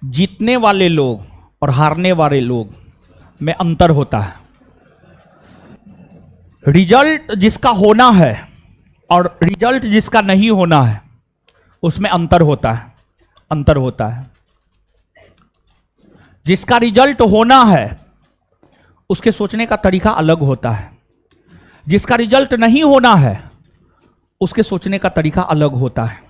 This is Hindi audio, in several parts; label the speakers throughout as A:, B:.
A: जीतने वाले लोग और हारने वाले लोग में अंतर होता है। रिजल्ट जिसका होना है और रिजल्ट जिसका नहीं होना है उसमें अंतर होता है, अंतर होता है। जिसका रिजल्ट होना है उसके सोचने का तरीका अलग होता है, जिसका रिजल्ट नहीं होना है उसके सोचने का तरीका अलग होता है।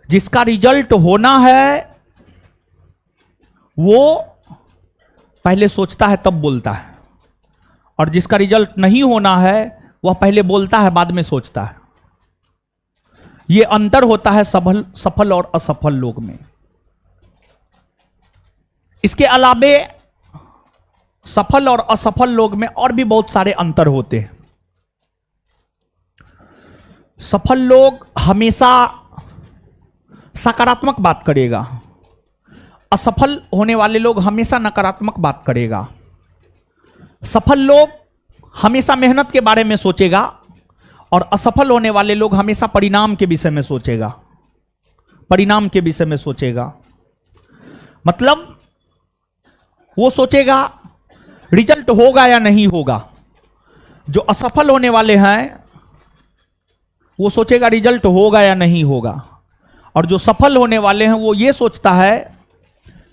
A: जिसका रिजल्ट होना है वो पहले सोचता है तब बोलता है, और जिसका रिजल्ट नहीं होना है वह पहले बोलता है बाद में सोचता है। यह अंतर होता है सफल और असफल लोग में। इसके अलावे सफल और असफल लोग में और भी बहुत सारे अंतर होते हैं। सफल लोग हमेशा सकारात्मक बात करेगा, असफल होने वाले लोग हमेशा नकारात्मक बात करेगा। सफल लोग हमेशा मेहनत के बारे में सोचेगा और असफल होने वाले लोग हमेशा परिणाम के विषय में सोचेगा, परिणाम के विषय में सोचेगा। मतलब वो सोचेगा रिजल्ट होगा या नहीं होगा। जो असफल होने वाले हैं वो सोचेगा रिजल्ट होगा या नहीं होगा, और जो सफल होने वाले हैं वो ये सोचता है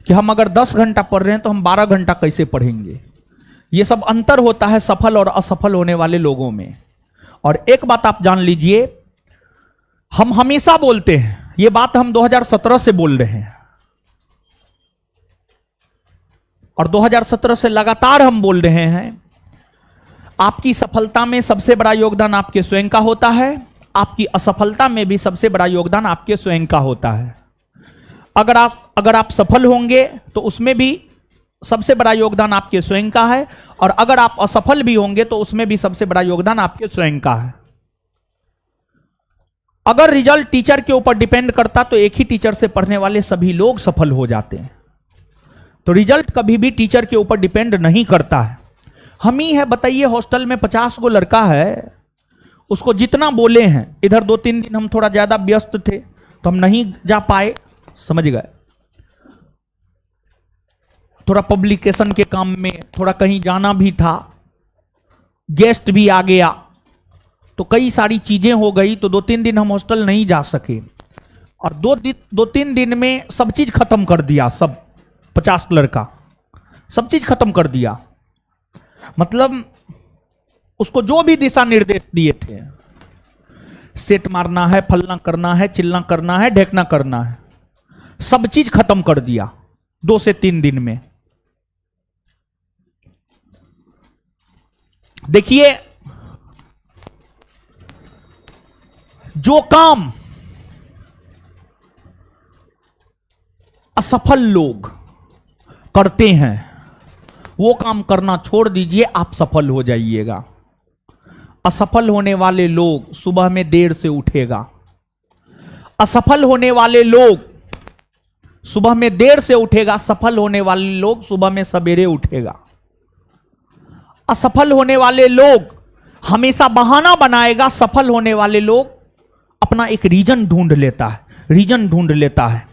A: कि हम अगर 10 घंटा पढ़ रहे हैं तो हम 12 घंटा कैसे पढ़ेंगे। ये सब अंतर होता है सफल और असफल होने वाले लोगों में। और एक बात आप जान लीजिए, हम हमेशा बोलते हैं, ये बात हम 2017 से बोल रहे हैं और 2017 से लगातार हम बोल रहे हैं, आपकी सफलता में सबसे बड़ा योगदान आपके स्वयं का होता है, आपकी असफलता में भी सबसे बड़ा योगदान आपके स्वयं का होता है। अगर आप सफल होंगे तो उसमें भी सबसे बड़ा योगदान आपके स्वयं का है, और अगर आप असफल भी होंगे तो उसमें भी सबसे बड़ा योगदान आपके स्वयं का है। अगर रिजल्ट टीचर के ऊपर डिपेंड करता तो एक ही टीचर से पढ़ने वाले सभी लोग सफल हो जाते हैं। तो रिजल्ट कभी भी टीचर के ऊपर डिपेंड नहीं करता है। हम ही है, बताइए, हॉस्टल में 50 गो लड़का है, उसको जितना बोले हैं, इधर 2-3 दिन हम थोड़ा ज्यादा व्यस्त थे तो हम नहीं जा पाए, समझ गए, थोड़ा पब्लिकेशन के काम में, थोड़ा कहीं जाना भी था, गेस्ट भी आ गया, तो कई सारी चीजें हो गई, तो 2-3 दिन हम हॉस्टल नहीं जा सके। और 2-3 दिन में सब चीज खत्म कर दिया, सब 50 लड़का सब चीज खत्म कर दिया। मतलब उसको जो भी दिशा निर्देश दिए थे, सेट मारना है, फलना करना है, चिल्ला करना है, ढेकना करना है, सब चीज खत्म कर दिया 2 से 3 दिन में। देखिए, जो काम असफल लोग करते हैं वो काम करना छोड़ दीजिए, आप सफल हो जाइएगा। असफल होने वाले लोग सुबह में देर से उठेगा, असफल होने वाले लोग सुबह में देर से उठेगा, सफल होने वाले लोग सुबह में सवेरे उठेगा। असफल होने वाले लोग हमेशा बहाना बनाएगा, सफल होने वाले लोग अपना एक रीजन ढूंढ लेता है, रीजन ढूंढ लेता है।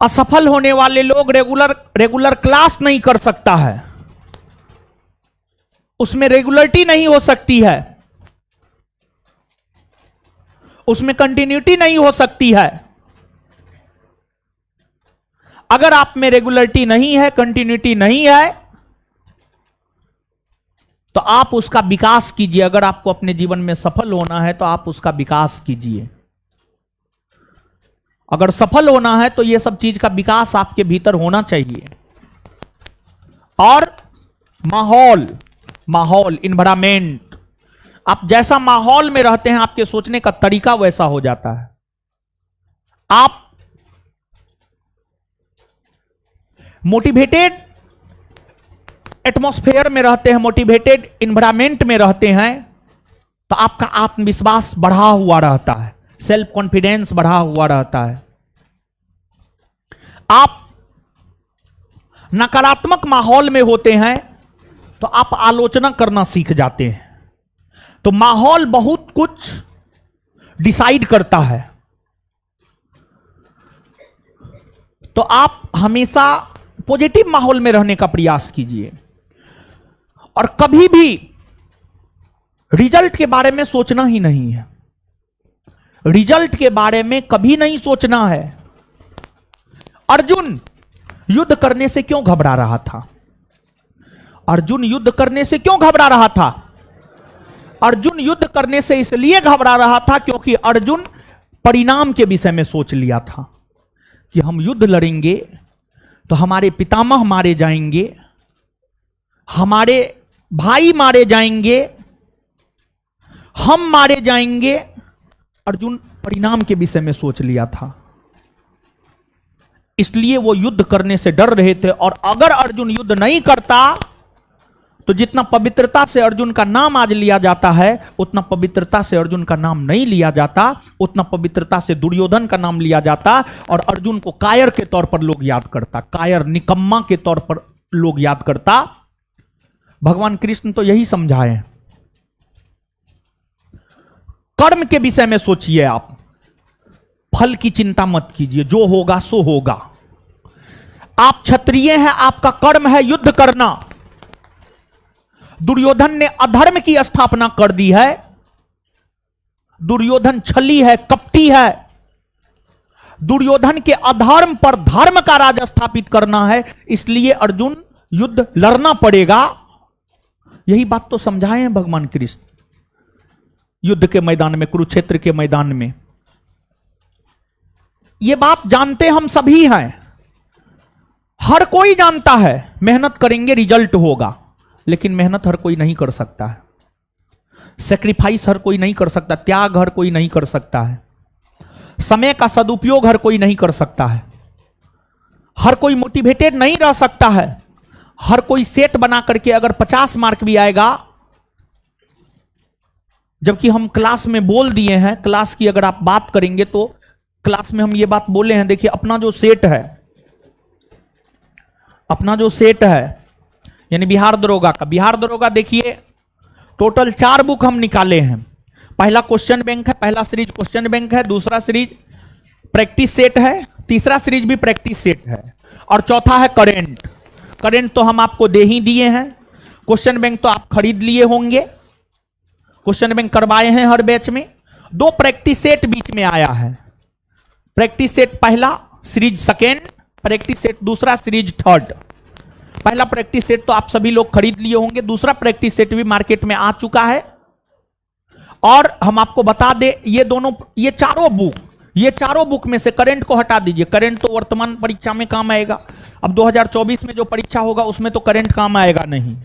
A: असफल होने वाले लोग रेगुलर क्लास नहीं कर सकता है, उसमें रेगुलरिटी नहीं हो सकती है, उसमें कंटिन्यूटी नहीं हो सकती है। अगर आप में रेगुलरिटी नहीं है, कंटिन्यूटी नहीं है, तो आप उसका विकास कीजिए। अगर आपको अपने जीवन में सफल होना है तो आप उसका विकास कीजिए। अगर सफल होना है तो यह सब चीज का विकास आपके भीतर होना चाहिए। और माहौल इन्वायरमेंट, आप जैसा माहौल में रहते हैं आपके सोचने का तरीका वैसा हो जाता है। आप मोटिवेटेड एटमॉस्फेयर में रहते हैं, मोटिवेटेड इन्वायरमेंट में रहते हैं, तो आपका आत्मविश्वास बढ़ा हुआ रहता है, सेल्फ कॉन्फिडेंस बढ़ा हुआ रहता है। आप नकारात्मक माहौल में होते हैं तो आप आलोचना करना सीख जाते हैं। तो माहौल बहुत कुछ डिसाइड करता है। तो आप हमेशा पॉजिटिव माहौल में रहने का प्रयास कीजिए और कभी भी रिजल्ट के बारे में सोचना ही नहीं है। रिजल्ट के बारे में कभी नहीं सोचना है। अर्जुन युद्ध करने से क्यों घबरा रहा था? अर्जुन युद्ध करने से क्यों घबरा रहा था? अर्जुन युद्ध करने से इसलिए घबरा रहा था क्योंकि अर्जुन परिणाम के विषय में सोच लिया था कि हम युद्ध लड़ेंगे तो हमारे पितामह मारे जाएंगे, हमारे भाई मारे जाएंगे, हम मारे जाएंगे। अर्जुन परिणाम के विषय में सोच लिया था, इसलिए वो युद्ध करने से डर रहे थे। और अगर अर्जुन युद्ध नहीं करता तो जितना पवित्रता से अर्जुन का नाम आज लिया जाता है, उतना पवित्रता से अर्जुन का नाम नहीं लिया जाता, उतना पवित्रता से दुर्योधन का नाम लिया जाता और अर्जुन को कायर के तौर पर लोग याद करता, कायर निकम्मा के तौर पर लोग याद करता। भगवान कृष्ण तो यही समझाए। कर्म के विषय में सोचिए, आप फल की चिंता मत कीजिए, जो होगा सो होगा। आप क्षत्रिय हैं, आपका कर्म है युद्ध करना। दुर्योधन ने अधर्म की स्थापना कर दी है। दुर्योधन छली है, कपटी है। दुर्योधन के अधर्म पर धर्म का राज स्थापित करना है, इसलिए अर्जुन युद्ध लड़ना पड़ेगा। यही बात तो समझाए हैं भगवान कृष्ण युद्ध के मैदान में, कुरुक्षेत्र के मैदान में। यह बात जानते हम सभी हैं, हर कोई जानता है। मेहनत करेंगे रिजल्ट होगा, लेकिन मेहनत हर कोई नहीं कर सकता है। सेक्रीफाइस हर कोई नहीं कर सकता, त्याग हर कोई नहीं कर सकता है, समय का सदुपयोग हर कोई नहीं कर सकता है, हर कोई मोटिवेटेड नहीं रह सकता है। हर कोई सेट बना करके अगर 50 मार्क भी आएगा, जबकि हम क्लास में बोल दिए हैं, क्लास की अगर आप बात करेंगे तो क्लास में हम ये बात बोले हैं, देखिए अपना जो सेट है, अपना जो सेट है यानी बिहार दरोगा का, बिहार दरोगा देखिए टोटल 4 बुक हम निकाले हैं। पहला क्वेश्चन बैंक है, पहला सीरीज क्वेश्चन बैंक है, दूसरा सीरीज प्रैक्टिस सेट है, तीसरा सीरीज भी प्रैक्टिस सेट है और चौथा है करेंट। करेंट तो हम आपको दे ही दिए हैं, क्वेश्चन बैंक तो आप खरीद लिए होंगे, क्वेश्चन बैंक करवाए हैं हर बैच में। 2 प्रैक्टिस सेट बीच में आया है, प्रैक्टिस सेट पहला, सीरीज सेकेंड, प्रैक्टिस सेट दूसरा, सीरीज थर्ड। पहला प्रैक्टिस सेट तो आप सभी लोग खरीद लिए होंगे, दूसरा प्रैक्टिस सेट भी मार्केट में आ चुका है। और हम आपको बता दें, ये चारों बुक में से करंट को हटा दीजिए, करंट तो वर्तमान परीक्षा में काम आएगा। अब 2024 में जो परीक्षा होगा उसमें तो करंट काम आएगा नहीं।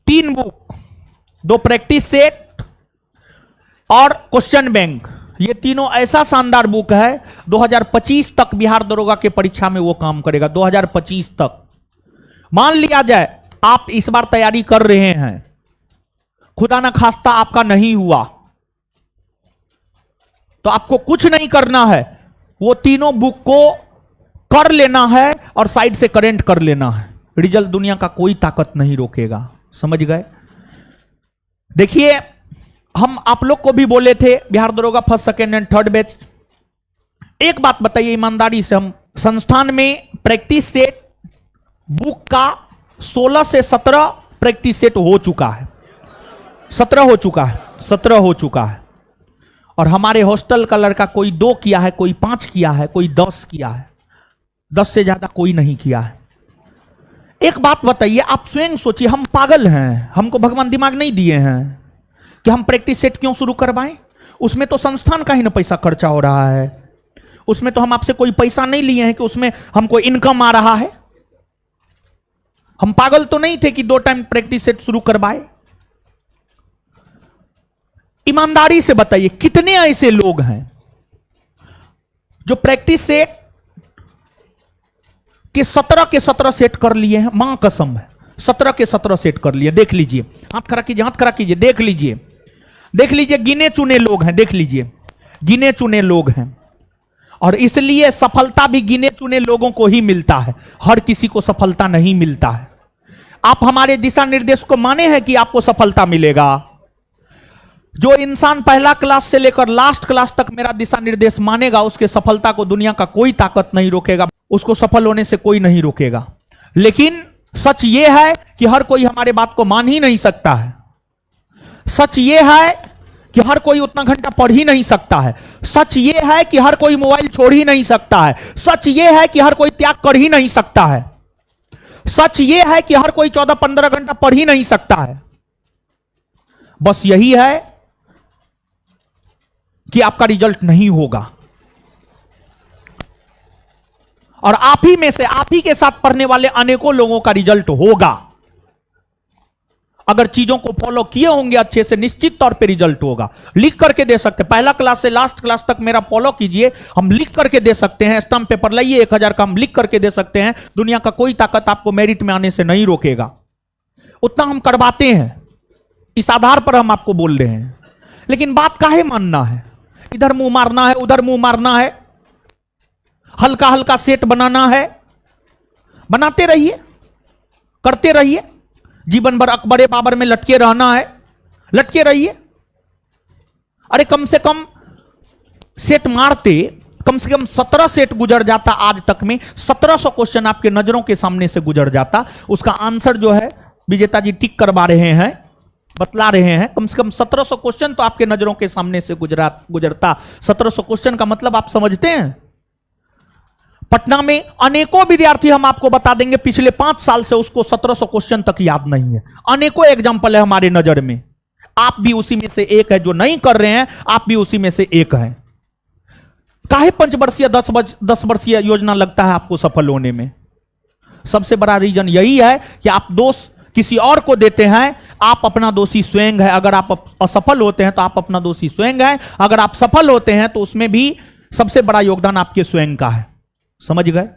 A: 3 बुक, 2 प्रैक्टिस सेट और क्वेश्चन बैंक, ये तीनों ऐसा शानदार बुक है 2025 तक बिहार दरोगा के परीक्षा में वो काम करेगा। 2025 तक मान लिया जाए आप इस बार तैयारी कर रहे हैं, खुदा ना खास्ता आपका नहीं हुआ, तो आपको कुछ नहीं करना है, वो तीनों बुक को कर लेना है और साइड से करंट कर लेना है। रिजल्ट दुनिया का कोई ताकत नहीं रोकेगा, समझ गए? देखिए हम आप लोग को भी बोले थे बिहार दरोगा first second and third batch. एक बात बताइए ईमानदारी से, हम संस्थान में प्रैक्टिस सेट बुक का 16 से 17 प्रैक्टिस सेट हो चुका है, 17 हो चुका है। और हमारे हॉस्टल का लड़का कोई 2 किया है, कोई 5 किया है, कोई 10 किया है, 10 से ज्यादा कोई नहीं किया है। एक बात बताइए, आप स्वयं सोचिए, हम पागल हैं? हमको भगवान दिमाग नहीं दिए हैं कि हम प्रैक्टिस सेट क्यों शुरू करवाएं? उसमें तो संस्थान का ही ना पैसा खर्चा हो रहा है, उसमें तो हम आपसे कोई पैसा नहीं लिए हैं कि उसमें हमको इनकम आ रहा है। हम पागल तो नहीं थे कि 2 टाइम प्रैक्टिस सेट शुरू करवाए। ईमानदारी से बताइए कितने ऐसे लोग हैं जो प्रैक्टिस सेट के 17 सेट कर लिए हैं? मां कसम है, 17 सेट कर लिए। देख लीजिए, हाथ खड़ा कीजिए, देख लीजिए, गिने चुने लोग हैं, देख लीजिए, गिने चुने लोग हैं। और इसलिए सफलता भी गिने चुने लोगों को ही मिलता है, हर किसी को सफलता नहीं मिलता है। आप हमारे दिशा निर्देश को माने हैं कि आपको सफलता मिलेगा? जो इंसान पहला क्लास से लेकर लास्ट क्लास तक मेरा दिशा निर्देश मानेगा, उसके सफलता को दुनिया का कोई ताकत नहीं रोकेगा, उसको सफल होने से कोई नहीं रोकेगा। लेकिन सच यह है कि हर कोई हमारे बात को मान ही नहीं सकता है। सच यह है कि हर कोई उतना घंटा पढ़ ही नहीं सकता है। सच यह है कि हर कोई मोबाइल छोड़ ही नहीं सकता है। सच यह है कि हर कोई त्याग कर ही नहीं सकता है। सच यह है कि हर कोई 14-15 घंटा पढ़ ही नहीं सकता है। बस यही है कि आपका रिजल्ट नहीं होगा। और आप ही में से, आप ही के साथ पढ़ने वाले अनेकों लोगों का रिजल्ट होगा। अगर चीजों को फॉलो किए होंगे अच्छे से, निश्चित तौर पे रिजल्ट होगा। लिख करके दे सकते हैं, पहला क्लास से लास्ट क्लास तक मेरा फॉलो कीजिए, हम लिख करके दे सकते हैं। स्टंप पेपर लाइए 1000 का, हम लिख करके दे सकते हैं। दुनिया का कोई ताकत आपको मेरिट में आने से नहीं रोकेगा। उतना हम करवाते हैं, इस आधार पर हम आपको बोल रहे हैं। लेकिन बात काहे मानना है? इधर मुंह मारना है, उधर मुंह मारना है, हल्का हल्का सेट बनाना है। बनाते रहिए, करते रहिए। जीवन भर अकबरे बाबर में लटके रहना है, लटके रहिए। अरे कम से कम सेट मारते, कम से कम 17 सेट गुजर जाता आज तक में। 1700 क्वेश्चन आपके नजरों के सामने से गुजर जाता। उसका आंसर जो है विजेता जी टिक करवा रहे हैं, बतला रहे हैं। कम से कम 1700 क्वेश्चन तो आपके नजरों के सामने से गुजरता। 1700 क्वेश्चन का मतलब आप समझते हैं? पटना में अनेकों विद्यार्थी, हम आपको बता देंगे, पिछले 5 साल से उसको 1700 क्वेश्चन तक याद नहीं है। अनेकों एग्जाम्पल है हमारे नजर में। आप भी उसी में से एक है जो नहीं कर रहे हैं, आप भी उसी में से एक हैं। काहे 5 वर्षीय 10 वर्षीय योजना लगता है आपको सफल होने में? सबसे बड़ा रीजन यही है कि आप दोष किसी और को देते हैं, आप अपना दोषी स्वयं है। अगर आप असफल होते हैं तो आप अपना दोषी स्वयं है। अगर आप सफल होते हैं तो उसमें भी सबसे बड़ा योगदान आपके स्वयं का है। समझ गए?